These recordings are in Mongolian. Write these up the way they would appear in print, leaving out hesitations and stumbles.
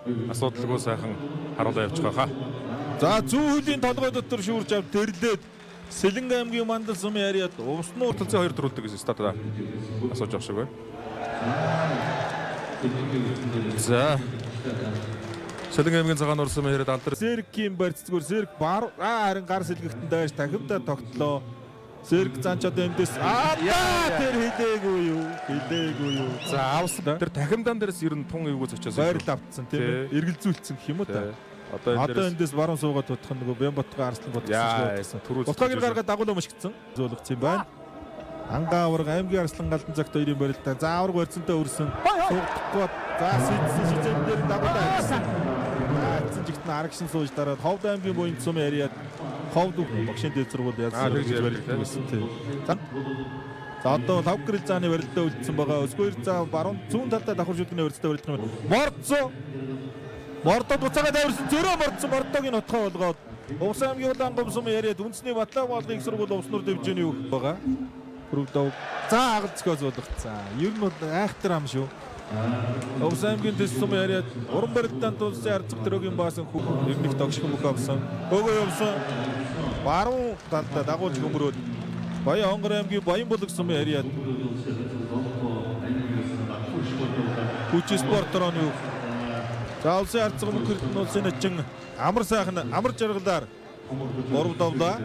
асуудалгүй сайхан харуулаа явж байгаа. За зүүн хөлийн толгой дотор шүүрж ав тэрлээд Сэлэнг аймгийн мандал сумын яриад уснуур Тэлцээ 2 төрүүлдэг гэсэн статаа асууж авах шиг байна. За Сэлэнг аймгийн цагаан нур сумын яриад алдар Сэргийн барьцзүгээр Сэрг харин гар сэлгэгтэн дайрч дахиндаа тогтлоо. Сэрг занч одоо эндээс тэр хилээгүй юу. За авсан. Тэр дахимдаан дээрээс ер нь тун эвгүүц очиос байрал автсан тийм ээ. Эргэлзүүлсэн гэх юм уу та. Одоо эндээс баруун суугаад утгах нөгөө Бямбатга Арслан бодсон. Утгааг гаргаад дагуулж мышигдсан. Зөөлгцсэн байна. Ангаа авраг аймгийн Арслан галдан цагт 2-ын барилдаа. За авраг барьцантай өрсөн. Суугдахгүй. За сэтсэн шижээн дээр дагуулж авсан. Эцэн жигт нь арагшин сууж дараад Ховд аймгийн буйн сумын яриад Ховд багшийн дэд сургууль яасан барилдсан тийм. За одоо 5 гэрэл зааны барилдаа үлдсэн байгаа. Өсгөр заа баруун зүүн талдаа давхар шүлгний барилдаа барилдсан юм. Мордод буцаагаад авирсан зөрөө мордсон мордогийн утгаа болгоод Угсан аймгийн улаан гомсом яриад үндэсний батлаг болгын их сургууль увснуур дэвжээний үг байгаа. Бүрдөө за агалцгоос болгоцсон. Ер нь айхтар ам шүү. Угсан аймгийн дэс сум яриад уран барилдаан тулсын арцэг төрөгийн баасан хүн ирнэх тогших мөх авсан. Өгөө явсан. Баруун талдаа дагуулж хөмрөөд Баян Онгор аймгийн Баян булаг сум яриад Хүч спортрон юу. За улсын арцэг мөх хэрдэн улсын начин амар сайхан амар жаргалаар урав давлаа.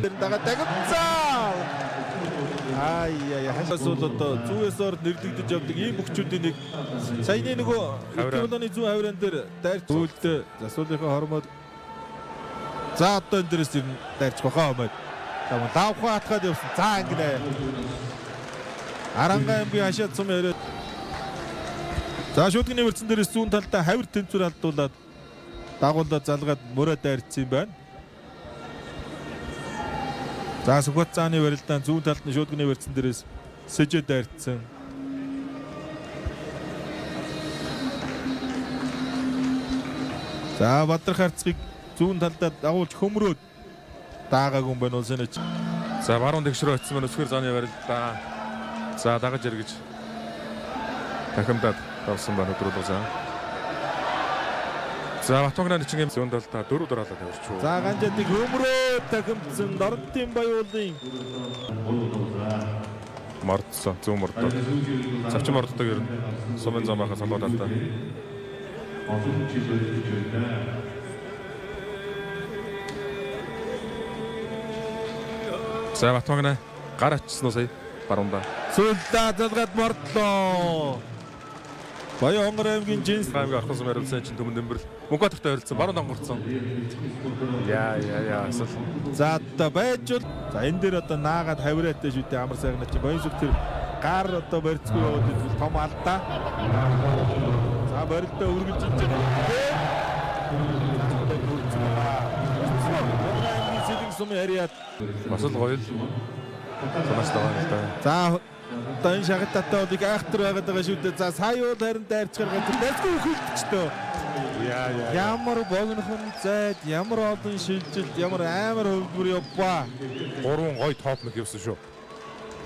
Тэр дага дагцаа. Хасаас бол одоо зүүээс ор нэрлэгдэж явдаг ийм бөхчүүдийн нэг саяны нөгөө Өглөөний зүүн хаврын дээр дайрч үлдээ засуулынхаа хормоод за одоо энэ дээрээс ер нь дайрч бахаа хэмэд. Лавхаа хатгаад явсан. За ингэнэ. Аранга аймгийн хашаад сум яриад за шүдгний вэрцэн дээрээс зүүн талдаа хавир тэнцвэр алдуулаад дагуулаад залгаад мөрөө дайрцсан юм байна. За Сүхбат цааны барилдаан зүүн талд нь шүдгний вэрцэн дээрээс сэжээ дайрцсан. За Бадрах харцгийг зүүн талдаа дагуулж хөмрөөд даагаагүй юм байна улсын нач. За баруун тэгшрөө очсон байна өсгөр зааны барилдаа. За дагаж эргэж дахимдаад давсан байна өдрүүд за. За Батбагнаа нэчин зүүн талдаа 4 дараалал тавьчих. За ганжаадыг хөмрөө дахимдсан Дорнтын Баяуулын мордсон зүүн мордод. Завчин морддог ер нь сумын зам байхаас олоод алдаа. За Батбагнаа гар ачсан уу сая баруунда. Сүлдээ залгаад мордлоо. Баян Онгор аймгийн Жинс аймгийн Орхон сум ярилцсан чинь төмөн дэмбэрл Мөнхбаатартай ярилцсан баруун донгорцсон. Яа асал. За одоо байж бол за энэ дээр одоо наагаад хавираатай шүү дээ амар сайхан чи баян сүх тэр гар одоо барьцгүй яваад идвэл том алдаа. За барилдаа өргөж ижиж. Сэлэнг сум яриад бас л гоё л санаач таваа л да. За одоо энэ шагтаатай бол их айхтар байгаад байгаа шүү дээ. За сая уу харин дайрч гаргаад дайрцгүй хөлтчтэй. Ямар богинохон зайд, ямар олон шилжилт, ямар амар хөвгөр явбаа. 3 гоё топ нэг явсан шүү.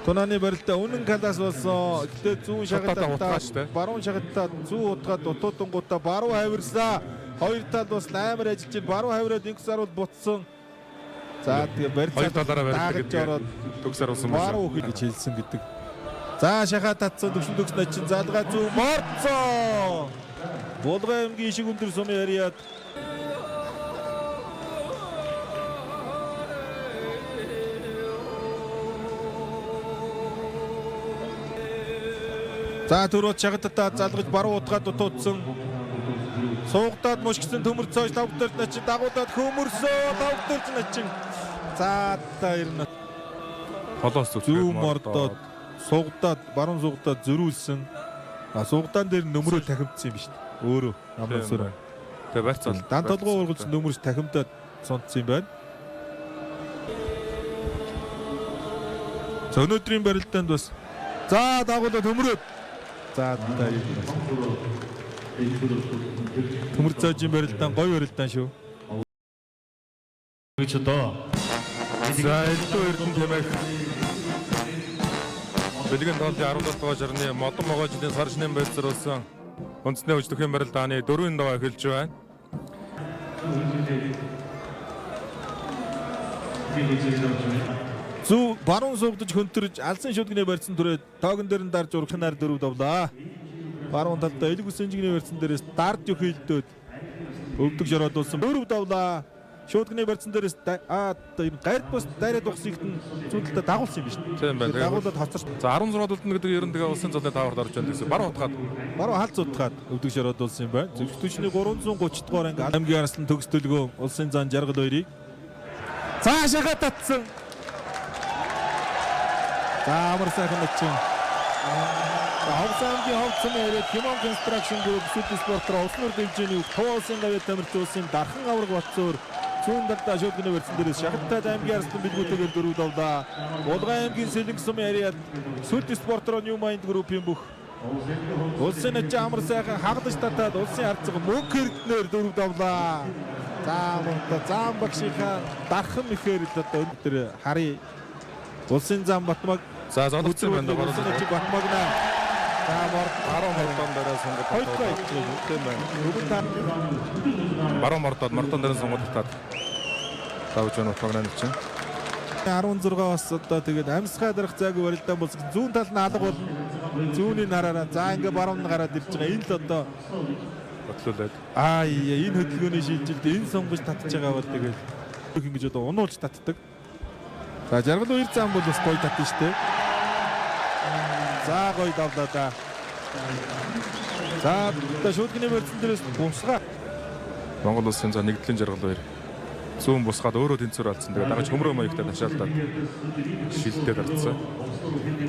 Тунаны барилдаа үнэн калаас болсон. Гэтэ зүүн шагтаатай баруун шагтаа зүүн утгаад утуудангуудаа баруун хавирсаа. Хоёр тал бас амар ажиллаж баруун хавираад инксаар бол буцсан. За тэгээ барилдаа хоёр талаараа барилдаа төгсөр болсон байна. Баруун хэл гэж хэлсэн гэдэг. За шахаа татсан төгс начин залгаа зүү морцоо. Булган аймгийн ишиг өндөр сум яриад за түрүү шагтатаа залгаж баруун утгаад дутуудсан. Суугдаад мушгсан төмөр цоож тавтарч начин дагуулад хөмөрсөө тавтарч начин. За та ирнэ. Холоос зүү мордоод суугдаад баруун суугдаад зөрүүлсэн. Суугдаан дээр нөмрөө тахимдсан юм биш үү? Өөрөө амнасаар. Тэгээ байцаал. Дан толгой ургалсан нөмөрч тахимдаад сонцсон юм байна. За өнөөдрийн барилдаанд бас за дагуулад хөмрөөд. За төмөр цаажийн барилдаан гоё барилдаан шүү. гэж одоо. За элдв эрдэнэ тэмээх Бэлгийн тоолын 17 дугаар жарны модон могоо жилийн сар шинийн байдлаар үндэсний хүчтэй барил дааны 4-ийн даваа эхэлж байна. Зүг баруун суугдаж хөнтөрж алсын шүдгний барьсан түрээ тоогон дээр нь дарж урагшин нар 4 давлаа. Баруун талдаа элэг үсэн жигний барьсан дээрээс дарж өгөөлдөөд өвдөг жороодулсан 4 давлаа. Шүдгний барьсан дээрээс энэ гард бус дайраад ухсагт нь зүудэлтэй дагуулсан юм биш үү? Тийм байна. Дагуулад хоцорч. За 16 дултна гэдэг ер нь тэгээ улсын цолын тааварт орж байна гэсэн. Баруун утгаад Халз утгаад өвдөг жороодулсан юм байна. Зөвхөтөчний 330 дугаар анги аймгийн арслан төгсдөлгөө улсын зан жаргал хоёрыг цаашаа татсан. За амар сайхан начин. Ховсангийн ховцсон яриад Химон Construction Group Super Sport-оор улсын хэмжээний тоосын гавьяа тамирчуулсан дархан авраг батцуур зүүн талдаа шүдгний барьсан дээрээс шахалтай аймгийн арслан билгүүтэйгээр 4 давлаа. Улгаан аймгийн Сэлэнг сум яриад Super Sport-оор New Mind Group-ийн бүх улсын ачаа амар сайхан хагадж татаад улсын харцаг мөнх хэрэгтнээр 4 давлаа. За мөнх зам багшийнхаа дархан ихээр л одоо өнөөдөр харъя. Улсын зам Батмаг за зодогцсон байна да улсын ачиг Батмагна. За баруун мордон дээр сонгоод тийм байна. Баруун мордон дээр сонгоод татаад тавж байна утгаараа чинь 16 бас одоо тэгээд амьсгаа дарах зайгүй барилдаан болсон. Зүүн тал нь алга болно. Зүүнийн хараараа за ингээ баруун нь гараад ирж байгаа. Энэ л одоо бодлуулаад энэ хөдөлгөөний шилжилт энэ сонгож татж байгаа бол тэгээд ингэж одоо унуулж татдаг. За жаргал 2 зам бол бас гоё татна штэ. За гоё давлаа да. За одоо шүдгний барьсан дээрээс бусгаа. Монгол улсын за нэгдлийн жаргал 2 зүүн бусгаад өөрөө тэнцвэр алдсан. Тэгээд дагаж хөмрөө маягтай ташаалтаад шилдээд гарцсан.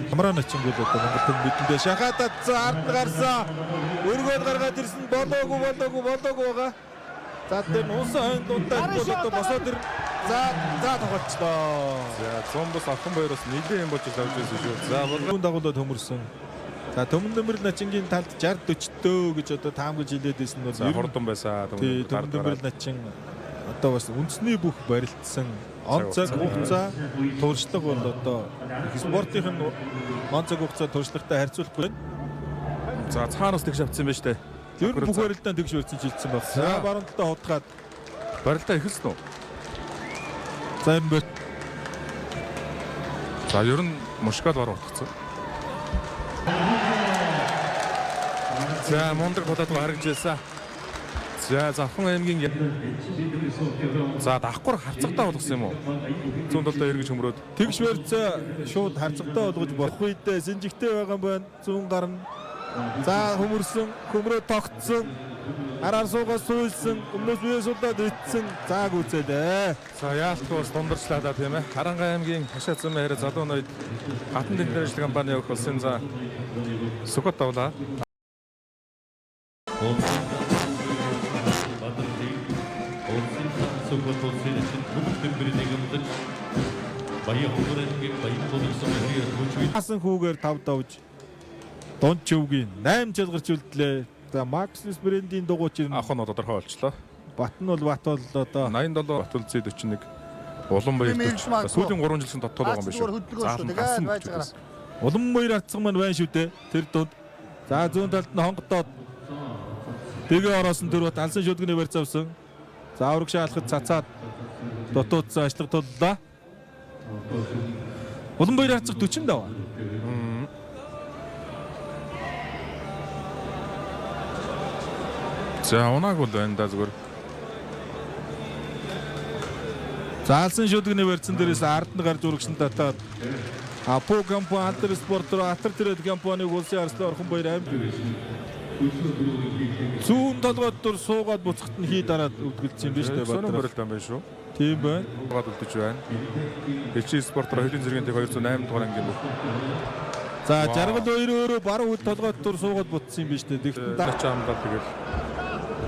Хамраа начин бол одоо Монголд бидэндээ шахаад ард гарсан. Өргөд гаргаад ирсэн болоогүй байгаа. За тэр нуусан хойно дундаа одоо босоод ир. За тоглолцлоо. За зүүн бус авхан баяраас нэлээд юм болж авч байсан шүү. За болон дагуулад хөмөрсөн. За төмөн дөмөр начингийн талд 60 40 гэж одоо таамагж хэлээд байсан нь бол хурдан байсан. Төмөн дөмөр начин одоо бас үндэсний бүх барилдсан он цаг хугацаа туршлага бол одоо спортын он цаг хугацаа туршлагатай харьцуулахгүй. За цаанаас тэгш авцсан байж тээ. Ер нь бүх барилдаан тэгш өрцөн жилдсэн байна. За баруун талдаа хутгаад барилдаа эхэлсэн үү? За энэ бот. За ер нь мушкал баруун утгацсан. За мундаг бодоод харагдчихсан. За завхан аймгийн за давхар харцагтаа болгосон юм уу? Зүүн талдаа эргэж хөмрөөд тэгш барьцаа шууд харцагтаа болгож болох үедээ синжигтэй байгаа юм байна. Зүүн гарна. За хөмрөө тогтсон. Араар суугаас суулсан. Өмнөөс бие судаад итсэн. За гүцээлээ. За яалтгүй бас дундарчлаа тийм ээ. Харанга аймгийн хашаа зам хэрэг залуу ноёд хатан дэлгэр ажил компани явах болсон. За сүгот давлаа. Хасан хүүгээр 5 давж дунд чөвгийн 8 жалгарч үлдлээ. За Максис брендийн дугуйч авах нь тодорхой болчлоо. Бат нь бол бат бол одоо 87 Батулцээ 41 Уланбаяр сүүлийн 3 жилийн дотор байгаа юм биш үү? Уланбаяр арцсан маань байна шүү дээ. Тэр дунд. За зүүн талд нь хонгодоод тэгээ ороосон тэр бат алсын шүдгний барьц авсан. За авраг шаалхад цацаад дутуудсан ажлах туллаа. Уланбаяр арцах 40 даваа. За унааг бол байна да зүгээр. Заалсан шүдгний барьцсан дээрээс ард нь гарч урагшин татаад Апо компани Алтер спортоор Алтер тэрэд компаниг улсын арслан орхон баяр амт. Зүүн толгойд дур суугаад буцахт нь хий дараад өвдгөлдсөн юм биш үү? Сонир барилдаан байна шүү. Тийм байна. Суугаад өвдөж байна. Бэлчи спортоор хөлийн зэргийн 208 дугаар ангийн бүх. За жаргал өөрөө баруун үд толгойд дур суугаад буцсан юм биш үү? Тэгтэн даач амдаа тэгэл.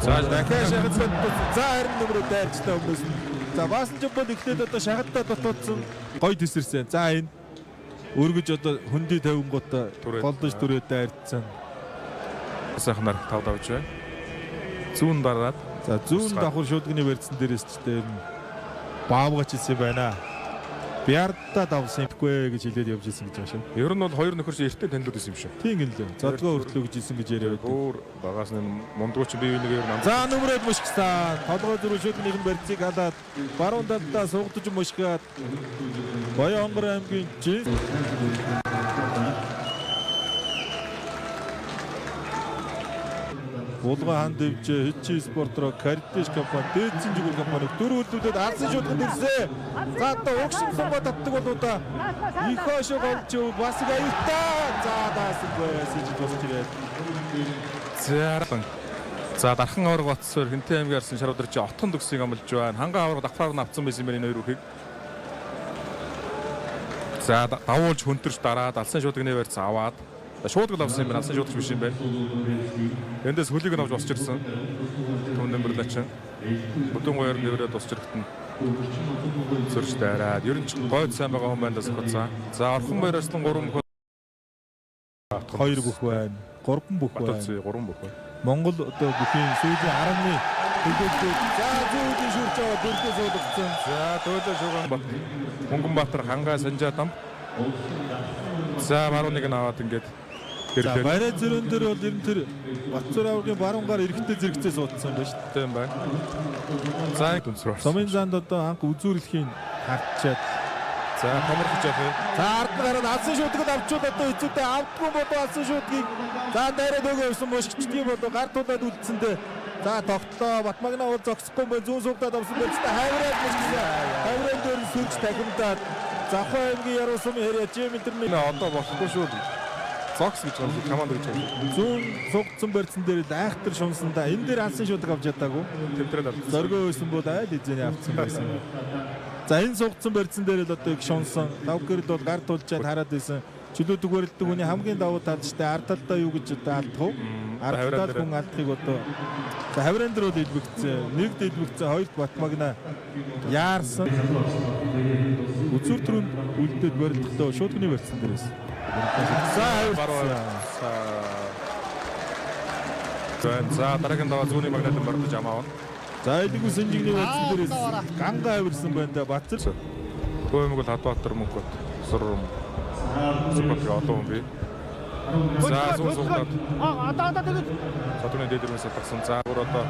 За дахиад шахацсан. За харин нөмрөө дайрчтай өмнөөс. За баасан ч бол ихлээд одоо шахалтаа дутуудсан гой тесэрсэн. За энэ өргөж одоо хөндөй 50 гутаа голдож түрээ дайрцсан. Сайхнаар 5 давж байна. Зүүн дараад. За зүүн давхар шүдгний барьцсан дээрээс ч дээр нь баавгач хэлсэн байна. Биар хятад давсан юмгүй гэж хэлээд явж исэн гэж байна шүү. Ер нь бол хоёр нөхөр чинь эртний танилуд байсан юм шиг. Тийм гэлээ. Зодгоо өртлөө гэж исэн гэж яриад. Өөр багаас нь мундгууч бие биенийг ер нь за нүмрээд мушгсан. Толгой зүрх шүд нэгэн барьцыг халаад баруун талдаа суугдаж мушгаад Баянгар аймгийн жин Булган хан дэвжээ хичи спортроо Картиш компани дээдсэн жигүүр компани дөрвөлдүүдэд алсын шуудганд ирсэн. За одоо угшин сумба татдаг бол удаа их хошоо голж бас аюутаа. За даасан байсан ч тусч ирээд. За дархан аварга батсаар Хинтээ аймгийн арсын шаруудар чи отхон төгсгийг амлж байна. Ханган аварга давхраар нь авцсан байсан юм байна энэ хоёр үхийг. За давуулж хөнтөрч дараад алсын шуудганы барьц аваад шуудгал авсан юм байна. Алсын шуудгач биш юм байна. Эндээс хөлийг нь авч босч ирсэн. Түн нэмэрлээ чинь. Бүтэн гоёр нэврээд босч ирэхтэн зөрч дайраад ер нь ч гойд сайн байгаа хүн байна да сахацсан. За орхон баяр арслан 3 мөх 2 бүх байна. 3 бүх байна. 3 бүх байна. Монгол одоо бүхийн сүүлийн 10-ны төлөвлөлт за зүйдийн шүрч аваад дөрөвдөө суулгацсан. За Төөлөө Шуган Бат Хөнгөнбаатар Хангай Санжаатам. За баруун нэг нь аваад ингээд за барай зөрөн дээр бол ер нь тэр Батцуур аваргын баруунгаар эрэхтэй зэрэгцээ суудсан байна шүү дээ юм байна. За дүнсрөө. Сумын занд одоо анх үзүүрлэхийн хартчаад за томорхож явах юм. за ард нь гараад алсын шуудгад авчууд одоо эцүүтэй автгүй бодоо алсын шуудгийг за дайраад өгөө явсан мушгчдгийн бодоо гар тулаад үлдсэндээ за тогтлоо Батмагна уул зогсохгүй бай зүүн суугдаад авсан байж та хавраад мушгсан. Хавраад дээр сүрч тахимдаад Завхан аймгийн яруу сумын хэрэг Жимэнтерний одоо болохгүй шүү. Зогс гэж байна. Команд гэж байна. Зүүн сугдсан барьцсан дээр айхтар шунсандаа энэ дээр алсын шуудаг авч ядаагүй. Тэмдрээд авсан. Зоргоо байсан бол айл эзэний авцсан байсан. За энэ сугдсан барьцсан дээр л одоо их шунсан. Давгэрд бол гар тулжаад хараад байсан. Чөлөөдөг барилдаг хүний хамгийн давуу талчтай ард талдаа юу гэж одоо алдах вэ? Ард талд хүн алдахыг одоо за хаврын дээр бол илбэгцсэн. Нэгд илбэгцсэн, хоёрт Батмагна яарсан. Үзүүр түрүүнд үлдээд барилдахдаа шуудганы барьцсан дээрээс. За за дараагийн даваа зүүнний магнитын бардаж амаавна. за элэгүү сэнжигний барьцсан дээрээс ганга авирсан байна да Бацар. Хөөмгөл Хадбаатар Мөнхөт Сурам Сүбат олон би. За зүүн сугдаад одоо тэгээд содгоны дээдэрээс татсан. За бүр одоо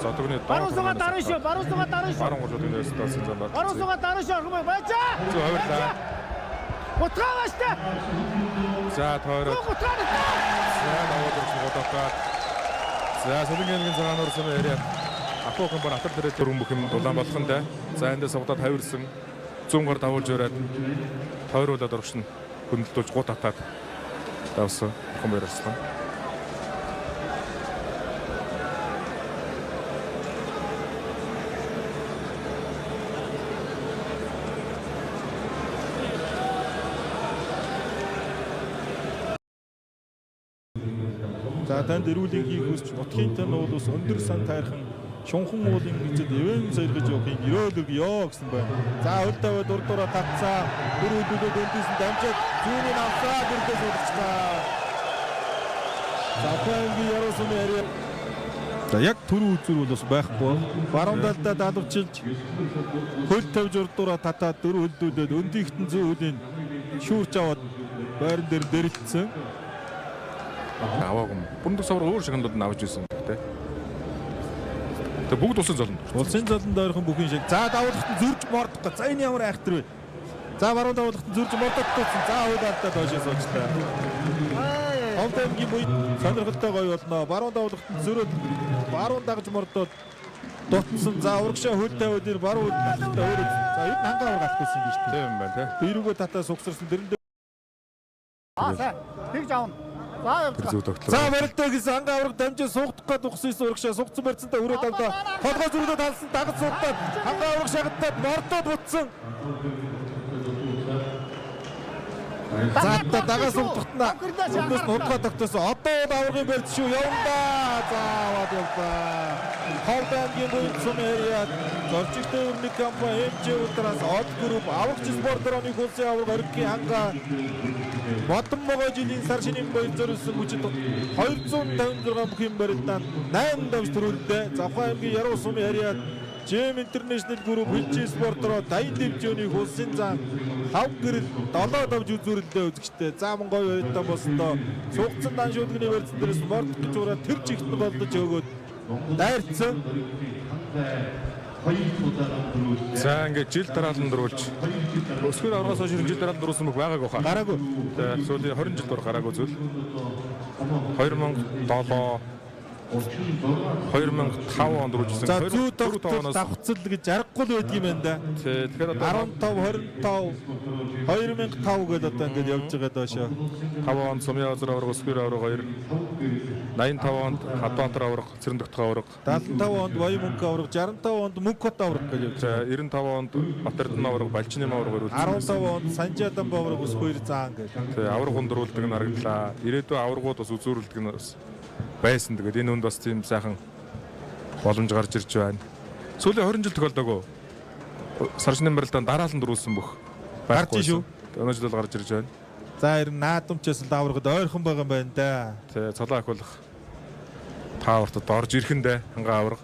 содгоны баруун сугаа дараа шүү. Баруун сугаа дараа шүү. баруун гурвын дээрээс татсан зам байна. Баруун сугаа дараа шүү. Хэмээ байжаа. Зөө хаварлаа. Утгааваштай. За тойроо. Утгаатай. За даваад суудаад. За солонгийн цагаан урсан яриа. Апо компани атар дээр дөрвөн бүх юм улаан болгондоо. За эндээс суудаад хавирсан. Зүүн гар давуулж өрөөд тойруулаад оршин хөндлөж гут татаад давсан хүмүүс ярьсан. за танд эрүүлгийг хийх хүсч утгийн тань уулус өндөр сан тайрхан шунхан уулын гизэд ивэн сэргэж явахын өрөөлөг ёо гэсэн байна. За өл таваад урдураа татцаа. Дөрөвдөлөд өндөсөн дамжаад зүүнийн авсаа дөрөвдөө суулгацгаа. Завхангийн яруу сумын яриа. За яг түрүү үзүүр бол бас байхгүй. Баруун талдаа даалгавчилж хөл тавьж урдураа татаад дөрөвдөлөд өндийгтэн зүүн хөлийн шүүрч аваад байран дээр дэрэлтсэн. Аваагүй. Бүндэг савар өөр шагналууд нь авч ирсэн гэдэг. Бүгд улсын золонд. Улсын золонд ойрхон бүхэн шиг. За давуулгад зөрж мордох. За энэ ямар айхтар вэ? За баруун давуулгад зөрж мордохдсон. За хуулаалтаа доошоо суучлаа. Ховдонгийн буй сонирхолтой гоё болно. Баруун давуулгад зөрөөд баруун дагж мордоод дутсан. За урагшаа хөл тавиад ир баруун талтай өөрөө. За энэ хангаа ураг авчихсан юм биш үү? Тийм байна тий. Дэрүүгөө татаа сугсарсан дэрэндээ. Аа тэгж аавна. За барилдаа гэсэн хангаа авраг дамжиж суугдах гээд ухсан урагшаа сугцсан барьцантай өрөөд авлаа. Толгой зүрхлөө талсан дагаж суудаад хангаа авраг шагтаад мордоод бутсан. За дагаас суугдахтна өндөөс нутгаа тогтоосон. Одоо бол аврагын барьц шүү явна. За аваад явлаа. Ховдонгийн буйн сумын яриад зорчигтой өрнөг компани МЖ ултраас Од групп аврагч спортер оны хөлсийн авраг оргигийн хангаа Бодон могоо жилийн сар шинийн баяр зориулсан хүчит 256 бүхэн барилдаанд 8 давж төрүүлдэ. Завхан аймгийн яруу сумын яриад Gem International Group Хүлжи спорт руу дайнд хэмжээний улсын зан 5 гэрэл 7 давж үзүүрэлдээ үзэгчтэй. Зааман гоё өрөөтэй болсондоо суугцсан дан шүлгний барьсан дээр спорт гэж ураа тэр чигт нь болдож өгөөд дайрцсан. За ингээд жил дараалан дөрүүлж өсгөр аврагаас хойш жил дараалан дөрүүлсэн мөх байгаагүй хаа. Гараагүй. Сүүлийн 20 жил дор гараагүй зүйл. 2007 2005 онд дөрүүлсэн. За зүү давхцал гэж аргагүй л байдаг юм байна да. Тэгэхээр одоо 15 25 2005 гэдээ одоо ингээд явж байгаа доошоо. 5 онд Сумын азар авраг, өсгөр авраг 2. 85 онд Хадбаатар авраг, Цэрэндөгт авраг. 75 онд Воёмөнх авраг, 65 онд Мөнхбат авраг гэж явж байгаа. 95 онд Батэрдэн авраг, Балчны авраг өрүүлсэн. 15 онд Санжаадан авраг ус 2 заан гэж. Тэгээ авраг хүндрүүлдэг нь хараглаа. Ирээдүйн аврагууд бас үзүүрэлдэг нь бас байсан. Тэгээд энэ үнд бас тийм сайхан боломж гарч ирж байна. Сүүлийн 20 жил тохиолдоогүй. Саршны барилдаанд дараалан дөрүүлсэн бүх. Гарч шүү. Өнөө жил гарч ирж байна. За ер нь наадамчаас л аврагд ойрхон байгаа юм байна да. Тэгээ цолоо ахиулах паверт орж ирэхэндээ хангаа авраг.